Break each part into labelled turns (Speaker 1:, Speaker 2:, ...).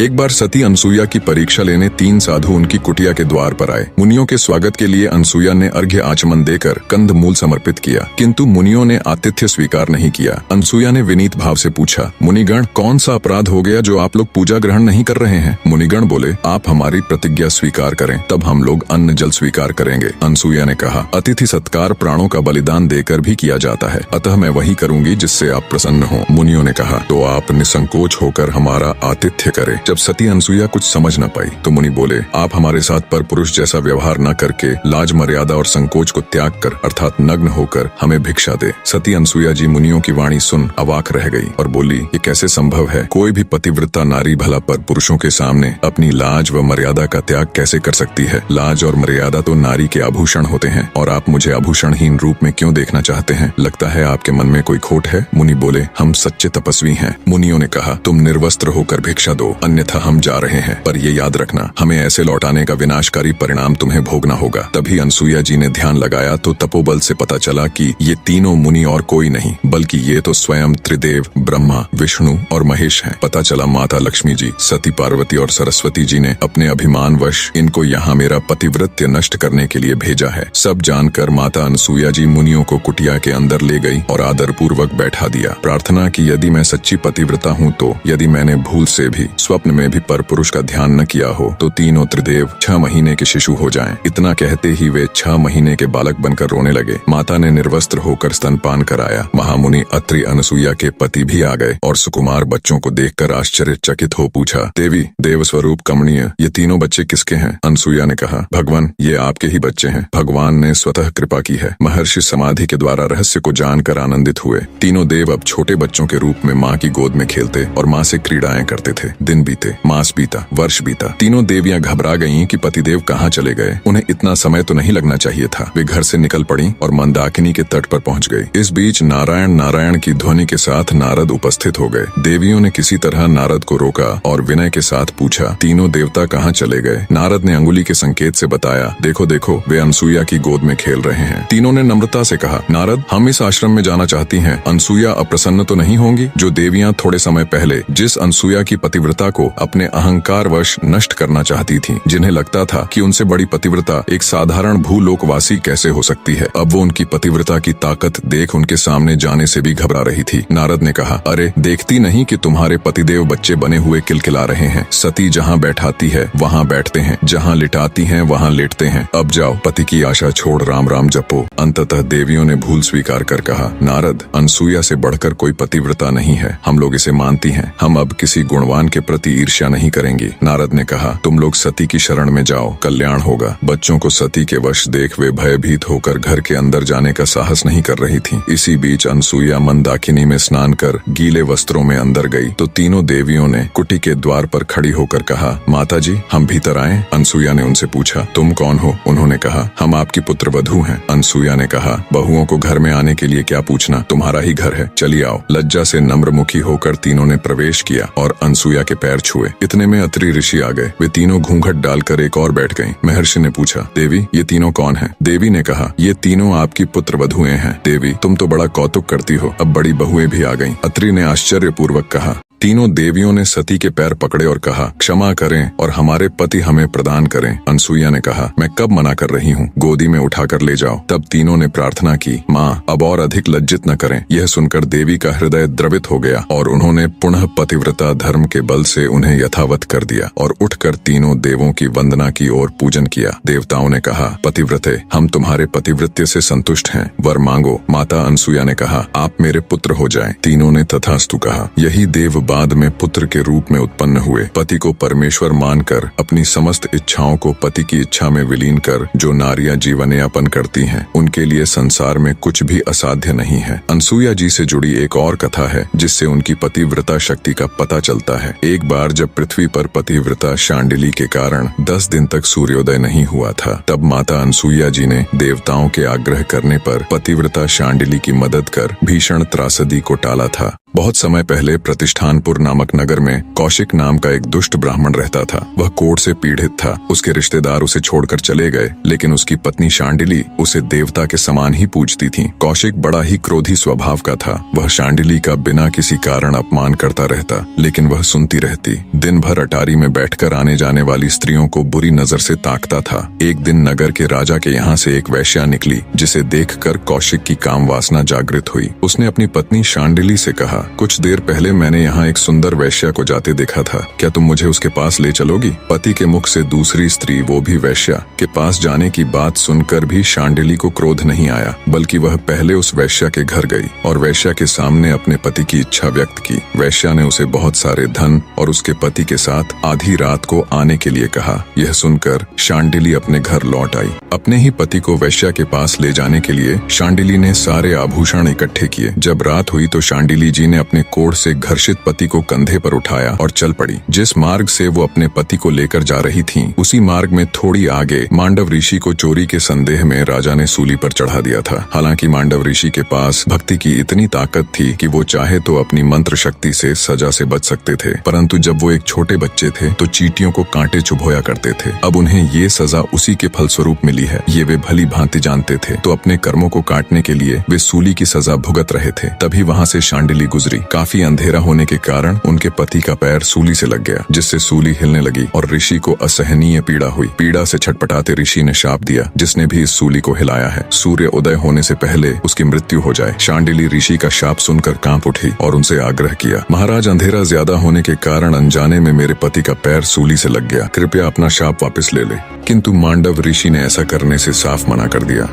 Speaker 1: एक बार सती अनसुईया की परीक्षा लेने 3 साधु उनकी कुटिया के द्वार पर आए। मुनियों के स्वागत के लिए अनसुईया ने अर्घ्य आचमन देकर कंद मूल समर्पित किया, किंतु मुनियों ने आतिथ्य स्वीकार नहीं किया। अनसुईया ने विनीत भाव से पूछा, मुनिगण, कौन सा अपराध हो गया जो आप लोग पूजा ग्रहण नहीं कर रहे हैं? मुनिगण बोले, आप हमारी प्रतिज्ञा स्वीकार करें, तब हम लोग अन्न जल स्वीकार करेंगे। अनसुईया ने कहा, अतिथि सत्कार प्राणों का बलिदान देकर भी किया जाता है, अतः मैं वही करूंगी जिससे आप प्रसन्न हो। मुनियों ने कहा, तो आप निसंकोच होकर हमारा आतिथ्य करें। जब सती अनसुईया कुछ समझ न पाई तो मुनि बोले, आप हमारे साथ पर पुरुष जैसा व्यवहार न करके लाज मर्यादा और संकोच को त्याग कर अर्थात नग्न होकर हमें भिक्षा दे। सती अनसुईया जी मुनियों की वाणी सुन अवाक रह गई और बोली, ये कैसे संभव है? कोई भी पतिव्रता नारी भला पर पुरुषों के सामने अपनी लाज व मर्यादा का त्याग कैसे कर सकती है? लाज और मर्यादा तो नारी के आभूषण होते हैं और आप मुझे आभूषणहीन रूप में क्यों देखना चाहते हैं? लगता है आपके मन में कोई खोट है। मुनि बोले, हम सच्चे तपस्वी हैं। मुनियों ने कहा, तुम निर्वस्त्र होकर भिक्षा दो, अन्यथा हम जा रहे हैं, पर ये याद रखना, हमें ऐसे लौटाने का विनाशकारी परिणाम तुम्हें भोगना होगा। तभी अनसुईया जी ने ध्यान लगाया तो तपोबल से पता चला कि ये तीनों मुनि और कोई नहीं बल्कि ये तो स्वयं त्रिदेव ब्रह्मा, विष्णु और महेश हैं। पता चला माता लक्ष्मी जी, सती पार्वती और सरस्वती जी ने अपने अभिमानवश इनको यहाँ मेरा पतिव्रत्य नष्ट करने के लिए भेजा है। सब जानकर माता अनसुईया जी मुनियों को कुटिया के अंदर ले गई और आदर पूर्वक बैठा दिया। प्रार्थना की, यदि मैं सच्ची पतिव्रता हूँ तो यदि मैंने भूल से भी स्वप्न में भी पर पुरुष का ध्यान न किया हो तो तीनों त्रिदेव 6 महीने के शिशु हो जाएं। इतना कहते ही वे 6 महीने के बालक बनकर रोने लगे। माता ने निर्वस्त्र होकर स्तनपान कराया। महामुनि अत्रि अनसुईया के पति भी आ गए और सुकुमार बच्चों को देखकर आश्चर्यचकित हो पूछा, देवी, देव स्वरूप कमनीय, ये तीनों बच्चे किसके हैं? अनसुईया ने कहा, भगवान, ये आपके ही बच्चे हैं। भगवान ने स्वतः कृपा की है। महर्षि समाधि के द्वारा रहस्य को जानकर आनंदित हुए। तीनों देव अब छोटे बच्चों के रूप में माँ की गोद में खेलते और माँ से क्रीड़ाएं करते थे। दिन बीते, मास बीता, वर्ष बीता। तीनों देवियां घबरा गईं कि पतिदेव कहाँ चले गए। उन्हें इतना समय तो नहीं लगना चाहिए था। वे घर से निकल पड़ी और मंदाकिनी के तट पर पहुंच गई। इस बीच नारायण नारायण की ध्वनि के साथ नारद उपस्थित हो गए। देवियों ने किसी तरह नारद को रोका और विनय के साथ पूछा, तीनों देवता कहाँ चले गए? नारद ने अंगुली के संकेत से बताया, देखो देखो, वे अनसुईया की गोद में खेल रहे हैं। तीनों ने नम्रता से कहा, नारद, हम इस आश्रम में जाना चाहती हैं। अनसुईया अप्रसन्न तो नहीं होंगी? जो देवियां थोड़े समय पहले जिस अनसुईया की पतिव्रता को अपने अहंकार वश नष्ट करना चाहती थीं, जिन्हें लगता था कि उनसे बड़ी पतिव्रता एक साधारण भूलोकवासी कैसे हो सकती है, अब वो उनकी पतिव्रता की ताकत देख उनके सामने जाने से भी घबरा रही थी। नारद ने कहा, अरे देखती नहीं कि तुम्हारे पतिदेव बच्चे बने हुए किलकिला रहे हैं? सती जहाँ बैठाती है वहाँ बैठते हैं, जहाँ लिटाती हैं वहाँ लेटते हैं। अब जाओ, पति की आशा छोड़ राम राम जपो। अंततः देवियों ने भूल स्वीकार कर कहा, नारद, अनसुईया से बढ़कर कोई पतिव्रता नहीं है, हम लोग इसे मानती हैं। हम अब किसी गुणवान के प्रति ईर्ष्या नहीं करेंगे। नारद ने कहा, तुम लोग सती की शरण में जाओ, कल्याण होगा। बच्चों को सती के वश देख वे भयभीत होकर घर के अंदर जाने का साहस नहीं कर रही थीं। इसी बीच अनसुईया मंदाकिनी में स्नान कर गीले वस्त्रों में अंदर गई तो तीनों देवियों ने कुटी के द्वार पर खड़ी होकर कहा, माता जी, हम भीतर आएं? अनसुईया ने उनसे पूछा, तुम कौन हो? उन्होंने कहा, हम आपकी पुत्र वधू हैं। अनसुईया ने कहा, बहुओं को घर में आने के लिए क्या पूछना, तुम्हारा ही घर है, चलिए आओ। लज्जा से नम्रमुखी होकर तीनों ने प्रवेश किया और अनसुईया के पैर छुए। इतने में अत्रि ऋषि आ गए। वे तीनों घूंघट डालकर एक और बैठ गईं। महर्षि ने पूछा, देवी, ये तीनों कौन हैं? देवी ने कहा, ये तीनों आपकी पुत्र वधुएं हैं। देवी, तुम तो बड़ा कौतुक करती हो, अब बड़ी बहुएं भी आ गईं। अत्रि ने आश्चर्यपूर्वक कहा। तीनों देवियों ने सती के पैर पकड़े और कहा, क्षमा करें और हमारे पति हमें प्रदान करें। अनसुईया ने कहा, मैं कब मना कर रही हूँ, गोदी में उठाकर ले जाओ। तब तीनों ने प्रार्थना की, माँ, अब और अधिक लज्जित न करें। यह सुनकर देवी का हृदय द्रवित हो गया और उन्होंने पुनः पतिव्रता धर्म के बल से उन्हें यथावत कर दिया और उठकर तीनों देवों की वंदना की और पूजन किया। देवताओं ने कहा, पतिव्रते, हम तुम्हारे पतिव्रत्य से संतुष्ट हैं, वर मांगो। माता अनसुईया ने कहा, आप मेरे पुत्र हो जाएं। तीनों ने तथास्तु कहा। यही देव बाद में पुत्र के रूप में उत्पन्न हुए। पति को परमेश्वर मानकर अपनी समस्त इच्छाओं को पति की इच्छा में विलीन कर जो नारियां जीवन यापन करती हैं, उनके लिए संसार में कुछ भी असाध्य नहीं है। अनसुईया जी से जुड़ी एक और कथा है जिससे उनकी पतिव्रता शक्ति का पता चलता है। एक बार जब पृथ्वी पर पतिव्रता शांडिली के कारण 10 दिन तक सूर्योदय नहीं हुआ था, तब माता अनसुईया जी ने देवताओं के आग्रह करने पर पतिव्रता शांडिली की मदद कर भीषण त्रासदी को टाला था। बहुत समय पहले प्रतिष्ठानपुर नामक नगर में कौशिक नाम का एक दुष्ट ब्राह्मण रहता था। वह कोढ़ से पीड़ित था। उसके रिश्तेदार उसे छोड़कर चले गए, लेकिन उसकी पत्नी शांडिली उसे देवता के समान ही पूजती थी। कौशिक बड़ा ही क्रोधी स्वभाव का था। वह शांडिली का बिना किसी कारण अपमान करता रहता, लेकिन वह सुनती रहती। दिन भर अटारी में बैठकर आने जाने वाली स्त्रियों को बुरी नजर से ताकता था। एक दिन नगर के राजा के यहाँ से एक वैश्या निकली, जिसे देखकर कौशिक की काम वासना जागृत हुई। उसने अपनी पत्नी शांडिली से कहा, कुछ देर पहले मैंने यहाँ एक सुंदर वैश्या को जाते देखा था, क्या तुम मुझे उसके पास ले चलोगी? पति के मुख से दूसरी स्त्री, वो भी वैश्या, के पास जाने की बात सुनकर भी शांडिली को क्रोध नहीं आया, बल्कि वह पहले उस वैश्या के घर गई और वैश्या के सामने अपने पति की इच्छा व्यक्त की। वैश्या ने उसे बहुत सारे धन और उसके पति के साथ आधी रात को आने के लिए कहा। यह सुनकर शांडिली अपने घर लौट आई। अपने ही पति को वैश्या के पास ले जाने के लिए शांडिली ने सारे आभूषण इकट्ठे किए। जब रात हुई तो शांडिली जी ने अपने कोढ़ से घर्षित पति को कंधे पर उठाया और चल पड़ी। जिस मार्ग से वो अपने पति को लेकर जा रही थीं, उसी मार्ग में थोड़ी आगे मांडव ऋषि को चोरी के संदेह में राजा ने सूली पर चढ़ा दिया था। हालांकि मांडव ऋषि के पास भक्ति की इतनी ताकत थी कि वो चाहे तो अपनी मंत्र शक्ति से सजा से बच सकते थे, परंतु जब वो एक छोटे बच्चे थे तो चींटियों को कांटे चुभोया करते थे। अब उन्हें ये सजा उसी के फलस्वरूप मिली है, ये वे भली भांति जानते थे। तो अपने कर्मों को काटने के लिए वे सूली की सजा भुगत रहे थे। तभी वहाँ से शांडिली गुजरी। काफी अंधेरा होने के कारण उनके पति का पैर सूली से लग गया, जिससे सूली हिलने लगी और ऋषि को असहनीय पीड़ा हुई। पीड़ा से छटपटाते ऋषि ने शाप दिया, जिसने भी इस सूली को हिलाया है, सूर्य उदय होने से पहले उसकी मृत्यु हो जाए। शांडिली ऋषि का शाप सुनकर कांप उठी और उनसे आग्रह किया, महाराज, अंधेरा ज्यादा होने के कारण अनजाने में मेरे पति का पैर सूली से लग गया, कृपया अपना शाप वापस ले ले। किंतु मांडव ऋषि ने ऐसा करने से साफ मना कर दिया।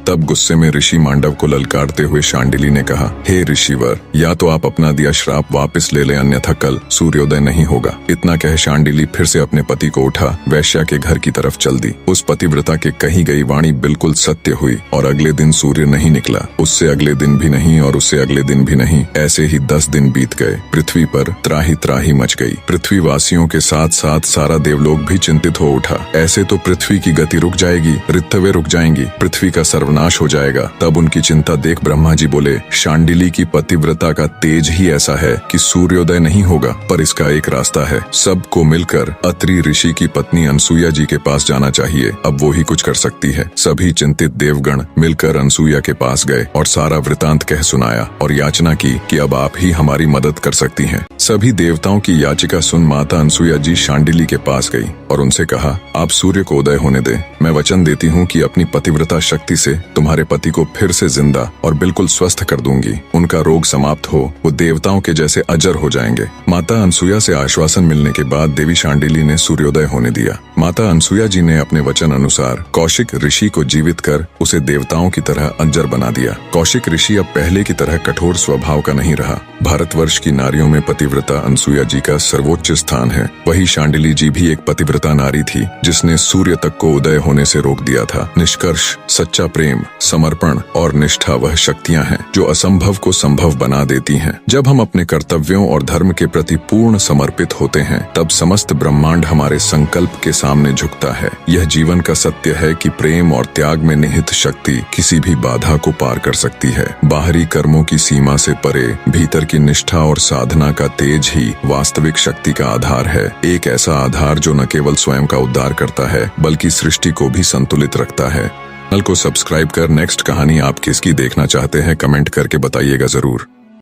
Speaker 1: तब गुस्से में ऋषि मांडव को ललकारते हुए शांडिली ने कहा, हे ऋषिवर, या तो आप अपना दिया श्राप वापस ले लें, अन्यथा कल सूर्योदय नहीं होगा। इतना कह शांडिली फिर से अपने पति को उठा वैश्या के घर की तरफ चल दी। उस पतिव्रता के कही गई वाणी बिल्कुल सत्य हुई और अगले दिन सूर्य नहीं निकला। उससे अगले दिन भी नहीं और उससे अगले दिन भी नहीं। ऐसे ही 10 दिन बीत गए। पृथ्वी पर त्राही त्राही मच गई। पृथ्वी वासियों के साथ साथ सारा देवलोक भी चिंतित हो उठा। ऐसे तो पृथ्वी की गति रुक जाएगी, ऋतवें रुक जाएंगी, पृथ्वी का सर्वनाश हो जाएगा। तब उनकी चिंता देख ब्रह्मा जी बोले, शांडिली की पतिव्रता का तेज ही ऐसा है कि सूर्योदय नहीं होगा, पर इसका एक रास्ता है। सबको मिलकर अत्रि ऋषि की पत्नी अनसुया जी के पास जाना चाहिए, अब वो ही कुछ कर सकती है। सभी चिंतित देवगण मिलकर अनसुया के पास गए और सारा वृतांत कह सुनाया और याचना की कि अब आप ही हमारी मदद कर सकती हैं। सभी देवताओं की याचिका सुन माता अनसुया जी शांडिली के पास गई और उनसे कहा, आप सूर्य को उदय होने दें। मैं वचन देती हूँ कि अपनी पतिव्रता शक्ति से तुम्हारे पति को फिर से जिंदा और बिल्कुल स्वस्थ कर दूंगी। उनका रोग समाप्त हो, वो देवताओं के जैसे अजर हो जाएंगे। माता अनसुया से आश्वासन मिलने के बाद देवी शांडिली ने सूर्योदय होने दिया। माता अनसुया जी ने अपने वचन अनुसार कौशिक ऋषि को जीवित कर उसे देवताओं की तरह अजर बना दिया। कौशिक ऋषि अब पहले की तरह कठोर स्वभाव का नहीं रहा। भारतवर्ष की नारियों में पतिव्रता अनसुया जी का सर्वोच्च स्थान है। वही शांडिली जी भी एक पतिव्रता नारी थी, जिसने सूर्य तक को उदय होने से रोक दिया था। निष्कर्ष, सच्चा प्रेम, समर्पण और निष्ठा वह शक्तियां हैं जो असंभव को संभव बना देती हैं। जब हम अपने कर्तव्यों और धर्म के प्रति पूर्ण समर्पित होते हैं, तब समस्त ब्रह्मांड हमारे संकल्प के सामने झुकता है। यह जीवन का सत्य है कि प्रेम और त्याग में निहित शक्ति किसी भी बाधा को पार कर सकती है। बाहरी कर्मों की सीमा से परे भीतर की निष्ठा और साधना का तेज ही वास्तविक शक्ति का आधार है। एक ऐसा आधार जो न केवल स्वयं का उद्धार करता है, बल्कि सृष्टि को भी संतुलित रखता है। चैनल को सब्सक्राइब कर नेक्स्ट कहानी आप किसकी देखना चाहते हैं कमेंट करके बताइएगा जरूर।